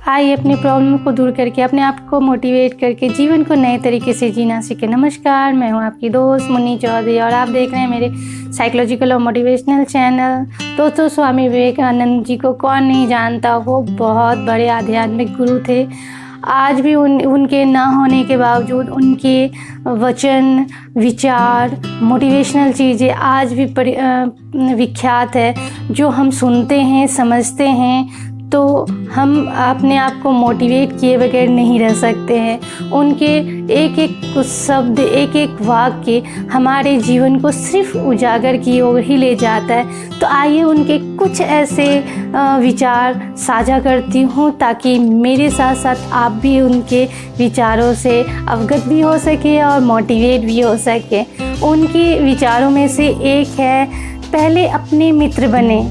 आइए अपनी प्रॉब्लम को दूर करके अपने आप को मोटिवेट करके जीवन को नए तरीके से जीना सीखें। नमस्कार, मैं हूं आपकी दोस्त मुन्नी चौधरी और आप देख रहे हैं मेरे साइकोलॉजिकल और मोटिवेशनल चैनल। दोस्तों, स्वामी विवेकानंद जी को कौन नहीं जानता। वो बहुत बड़े आध्यात्मिक गुरु थे। आज भी उनके ना होने के बावजूद उनके वचन, विचार, मोटिवेशनल चीज़ें आज भी विख्यात है, जो हम सुनते हैं, समझते हैं तो हम अपने आप को मोटिवेट किए बगैर नहीं रह सकते हैं। उनके एक एक कुछ शब्द, एक एक वाक्य हमारे जीवन को सिर्फ उजागर की ओर ही ले जाता है। तो आइए उनके कुछ ऐसे विचार साझा करती हूँ ताकि मेरे साथ साथ आप भी उनके विचारों से अवगत भी हो सके और मोटिवेट भी हो सके। उनके विचारों में से एक है, पहले अपने मित्र बने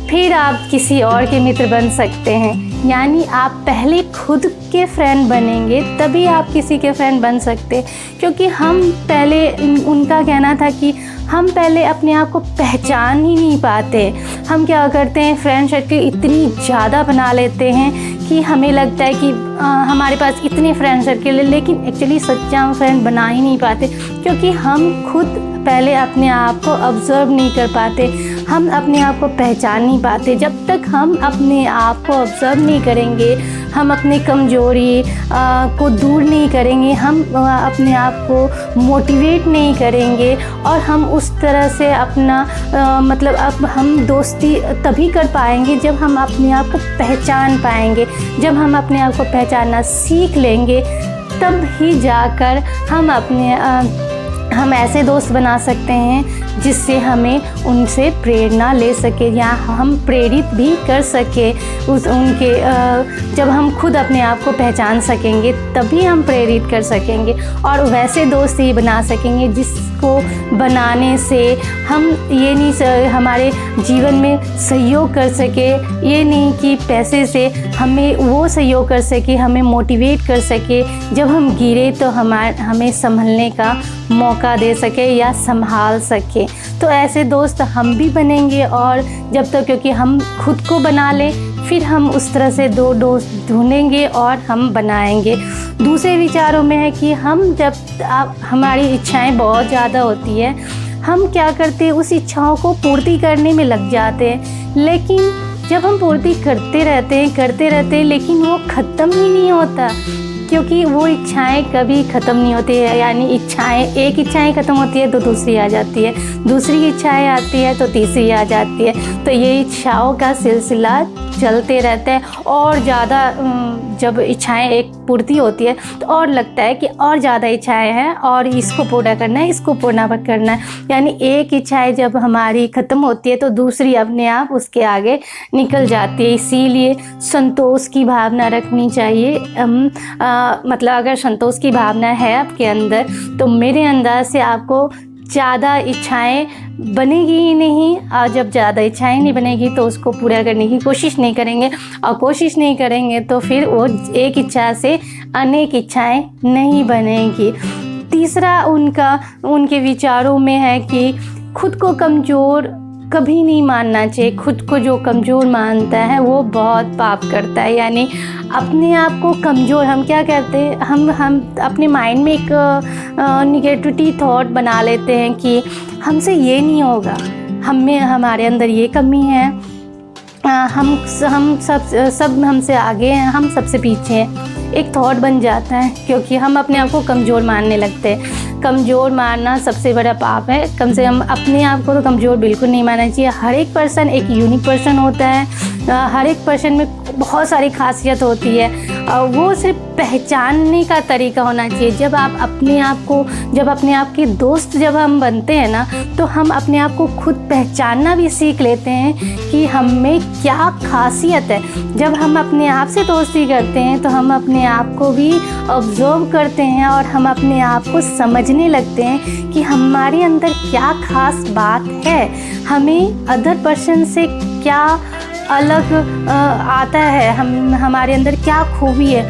फिर आप किसी और के मित्र बन सकते हैं। यानी आप पहले खुद के फ्रेंड बनेंगे तभी आप किसी के फ्रेंड बन सकते हैं। क्योंकि हम पहले, उनका कहना था कि हम पहले अपने आप को पहचान ही नहीं पाते। हम क्या करते हैं, फ्रेंड सर्कल इतनी ज़्यादा बना लेते हैं कि हमें लगता है कि हमारे पास इतने फ्रेंड सर्कल है, लेकिन एक्चुअली सच्चा हम फ्रेंड बना ही नहीं पाते। क्योंकि हम खुद पहले अपने आप को ऑब्ज़र्व नहीं कर पाते, हम अपने आप को पहचान नहीं पाते। जब तक हम अपने आप को ऑब्ज़र्व नहीं करेंगे, हम अपनी कमज़ोरी को दूर नहीं करेंगे, हम अपने आप को मोटिवेट नहीं करेंगे और हम उस तरह से अपना अब हम दोस्ती तभी कर पाएंगे जब हम अपने आप को पहचान पाएंगे। जब हम अपने आप को पहचानना सीख लेंगे तब ही जाकर हम ऐसे दोस्त बना सकते हैं जिससे हमें उनसे प्रेरणा ले सके या हम प्रेरित भी कर सके। जब हम खुद अपने आप को पहचान सकेंगे तभी हम प्रेरित कर सकेंगे और वैसे दोस्त ही बना सकेंगे जिसको बनाने से हम हमारे जीवन में सहयोग कर सके। ये नहीं कि पैसे से हमें वो सहयोग कर सके, हमें मोटिवेट कर सके, जब हम गिरे तो हमें संभलने का मौका दे सके या संभाल सके। तो ऐसे दोस्त हम भी बनेंगे और जब तक, क्योंकि हम खुद को बना लें फिर हम उस तरह से दो दोस्त ढूंढेंगे और हम बनाएंगे। दूसरे विचारों में है कि हमारी इच्छाएं बहुत ज़्यादा होती है, हम क्या करते हैं, उस इच्छाओं को पूर्ति करने में लग जाते हैं। लेकिन जब हम पूर्ति करते रहते हैं लेकिन वो ख़त्म ही नहीं होता, क्योंकि वो इच्छाएं कभी ख़त्म नहीं होती है। यानी एक इच्छाएं ख़त्म होती है तो दूसरी आ जाती है, दूसरी इच्छाएं आती है तो तीसरी आ जाती है। तो ये इच्छाओं का सिलसिला चलते रहता है और ज़्यादा जब इच्छाएं एक पूर्ति होती है तो और लगता है कि और ज़्यादा इच्छाएं हैं और इसको पूरा करना है, इसको पूरा करना है। यानी एक इच्छाएं जब हमारी ख़त्म होती है तो दूसरी अपने आप उसके आगे निकल जाती है। इसीलिए संतोष की भावना रखनी चाहिए। अगर संतोष की भावना है आपके अंदर तो मेरे अंदाज से आपको ज़्यादा इच्छाएं बनेगी ही नहीं, और जब ज़्यादा इच्छाएं नहीं बनेगी तो उसको पूरा करने की कोशिश नहीं करेंगे, और कोशिश नहीं करेंगे तो फिर वो एक इच्छा से अनेक इच्छाएं नहीं बनेगी। तीसरा उनके विचारों में है कि खुद को कमज़ोर कभी नहीं मानना चाहिए। खुद को जो कमज़ोर मानता है वो बहुत पाप करता है। यानी अपने आप को कमज़ोर, हम क्या करते हैं, हम अपने माइंड में एक निगेटिविटी थॉट बना लेते हैं कि हमसे ये नहीं होगा, हमारे अंदर ये कमी है, हम सब हमसे आगे हैं, हम सबसे पीछे हैं। एक थॉट बन जाता है क्योंकि हम अपने आप को कमज़ोर मानने लगते हैं। कमज़ोर मानना सबसे बड़ा पाप है। कम से कम अपने आप को तो कमज़ोर बिल्कुल नहीं मानना चाहिए। हर एक पर्सन एक यूनिक पर्सन होता है, हर एक पर्सन में बहुत सारी खासियत होती है, वो सिर्फ पहचानने का तरीका होना चाहिए। जब अपने आप के दोस्त हम बनते हैं ना, तो हम अपने आप को खुद पहचानना भी सीख लेते हैं कि हम में क्या खासियत है। जब हम अपने आप से दोस्ती करते हैं तो हम अपने आप को भी ऑब्जर्व करते हैं और हम अपने आप को समझने लगते हैं कि हमारे अंदर क्या खास बात है, हमें अदर पर्सन से क्या अलग आता है, हमारे अंदर क्या खूबी है।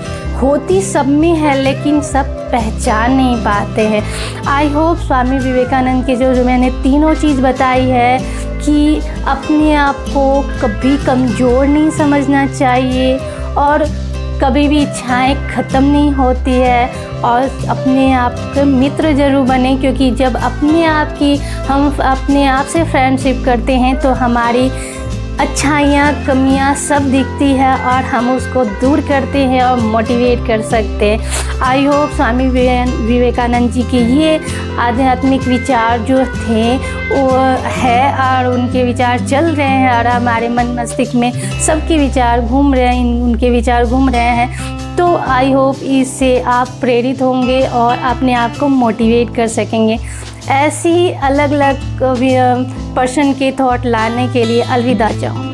होती सब में है, लेकिन सब पहचान नहीं पाते हैं। आई होप स्वामी विवेकानंद के जो मैंने तीनों चीज़ बताई है कि अपने आप को कभी कमज़ोर नहीं समझना चाहिए और कभी भी इच्छाएं ख़त्म नहीं होती है, और अपने आप के मित्र ज़रूर बने, क्योंकि जब हम अपने आप से फ्रेंडशिप करते हैं तो हमारी अच्छाइयाँ कमियाँ सब दिखती है और हम उसको दूर करते हैं और मोटिवेट कर सकते हैं। आई होप स्वामी विवेकानंद जी के ये आध्यात्मिक विचार जो थे वो है और उनके विचार चल रहे हैं और हमारे मन मस्तिष्क में सबके विचार घूम रहे हैं, उनके विचार घूम रहे हैं। तो आई होप इससे आप प्रेरित होंगे और अपने आप को मोटिवेट कर सकेंगे। ऐसी अलग अलग पर्सन के थॉट लाने के लिए अलविदा चाहूँ।